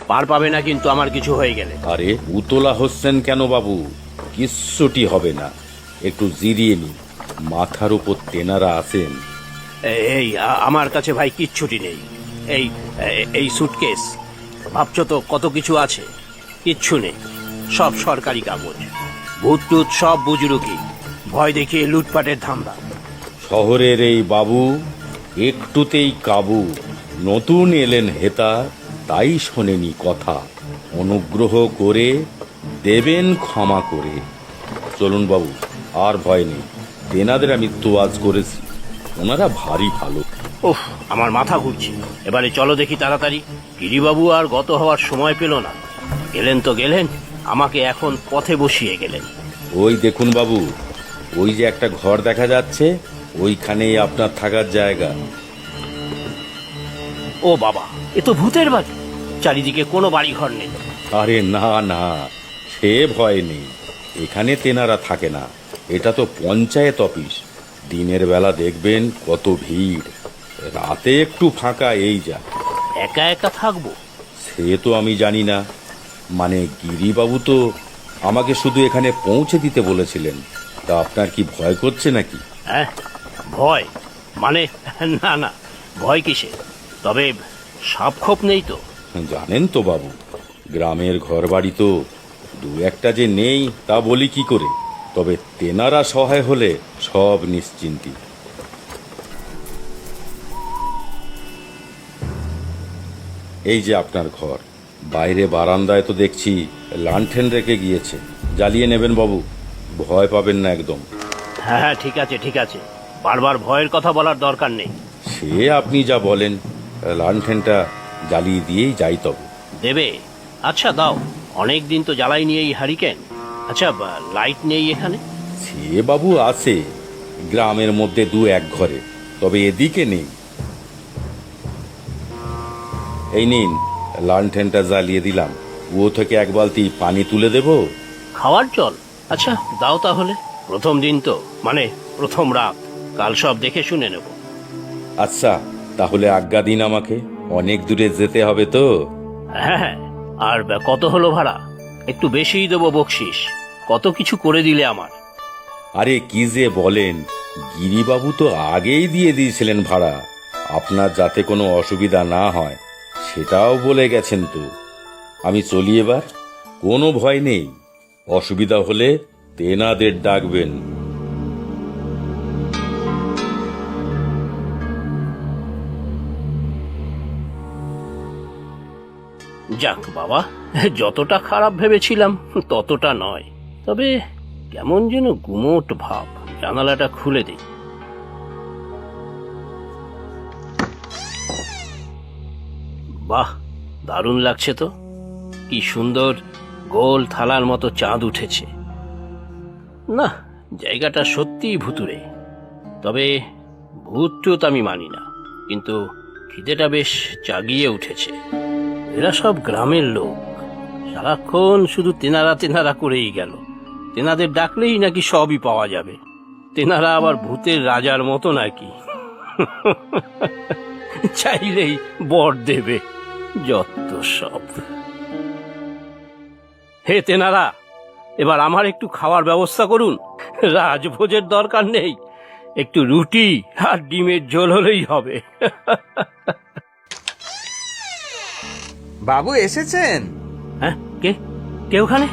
পার পাবে না কিন্তু আমার কিছু হয়ে গেলে। আরে উতলা হচ্ছেন কেন বাবু? কিচ্ছুটি হবে না, একটু জিরিয়ে নি। মাথার উপর তেনারা আছেন। এই আমার কাছে ভাই কিচ্ছুটি নেই। এই এই সুটকেস, ভাবছো তো কত কিছু আছে? কিচ্ছু নেই, সব সরকারি কাগজ। ভূত টুত সব বুজুরুকি, ভয় দেখিয়ে লুটপাটের ধান্দা। শহরের এই বাবু একটুতেই কাবু। নতুন এলেন হেতা, তাই শোনেনি কথা। অনুগ্রহ করে দেবেন ক্ষমা করে। চলুন বাবু, আর ভয় নেই। তেনাদের আমি তোয়াজ করেছি, ওনারা ভারী ভালো। উফ, আমার মাথা ঘুরছে। এবারে চলো দেখি তাড়াতাড়ি। গিরিবাবু আর গত হওয়ার সময় পেল না। গেলেন তো গেলেন, আমাকে এখন পথে বসিয়ে গেলেন। ওই দেখুন বাবু, ওই যে একটা ঘর দেখা যাচ্ছে, ওইখানেই আপনার থাকার জায়গা। ও বাবা, এ তো ভূতের বাড়ি। চারিদিকে কোনো বাড়ি ঘর নেই। আরে না না, সে ভয় নেই। এখানে তেনারা থাকে না, এটা তো পঞ্চায়েত অফিস। দিনের বেলা দেখবেন কত ভিড়, রাতে একটু ফাঁকা, এই যা। একা একা থাকবো? সে তো আমি জানি না, মানে গিরিবাবু তো আমাকে শুধু এখানে পৌঁছে দিতে বলেছিলেন। তা আপনার কি ভয় করছে নাকি? হ্যাঁ, ভয় মানে? না না, ভয় কিসে? তবে সাপ খোপ নেই তো? জানেন তো বাবু, গ্রামের ঘরবাড়ি তো দু একটা যে নেই তা বলি কি করে। তবে তেনারা সহায় হলে সব নিশ্চিন্তি। এই যে আপনার ঘর, বাইরে বারান্দায় তো দেখছি লান্ঠেন রেখে গিয়েছে। জ্বালিয়ে নেবেন বাবু, ভয় পাবেন না একদম। হ্যাঁ হ্যাঁ, ঠিক আছে ঠিক আছে, বারবার ভয়ের কথা বলার দরকার নেই। সে আপনি যা বলেন, লান্ঠেনটা জ্বালিয়ে দিয়েই যাই তবে। দেবে? আচ্ছা দাও। অনেক দিন তো জ্বালাই নিয়ে এই হারিকেন। আচ্ছা, লাইট নেই এখানে? সে বাবু আছে, গ্রামের মধ্যে দু এক ঘরে, তবে এদিকে নেই। এই নিন, লালটেনটা জ্বালিয়ে দিলাম। কুয়ো থেকে এক বালতি পানি তুলে দেব। খাওয়ার জল? আচ্ছা দাও তাহলে। প্রথম দিন তো, মানে প্রথম রাত, কাল সব দেখে শুনে নেব। আচ্ছা, তাহলে আজ্ঞা দিন আমাকে, অনেক দূরে যেতে হবে তো। হ্যাঁ হ্যাঁ, আর কত হলো ভাড়া? একটু বেশিই দেবো বকশিস, কত কিছু করে দিলে আমার। আরে কি যে বলেন, গিরিবাবু তো আগেই দিয়ে দিয়েছিলেন ভাড়া। আপনার যাতে কোনো অসুবিধা না হয় সেটাও বলে গেছেন তো। আমি চলি এবার, কোনো ভয় নেই। অসুবিধা হলে তেনাদের ডাকবেন। যাক বাবা, যতটা খারাপ ভেবেছিলাম ততটা নয়। তবে কেমন যেন গুমোট ভাব। জানালাটা খুলে দিই। বাহ, দারুণ লাগছে তো। কি সুন্দর গোল থালার মতো চাঁদ উঠেছে। না, জায়গাটা সত্যিই ভুতুড়ে। তবে ভূত টুত আমি মানি না, কিন্তু খিদেটা বেশ জাগিয়ে উঠেছে। এরা সব গ্রামের লোক, সারাক্ষণ শুধু তেনারা তেনারা করেই গেল। তেনাদের ডাকলেই নাকি সবই পাওয়া যাবে। তেনারা আবার ভূতের রাজার মতো নাকি? চাইলেই বর দেবে, যত সব। হে তেনারা, এবার আমার একটু খাওয়ার ব্যবস্থা করুন। রাজভোজের দরকার নেই, একটু রুটি আর ডিমের ঝোল হলেই হবে। বাবু এসেছেন? হ্যাঁ, কে কে ওখানে?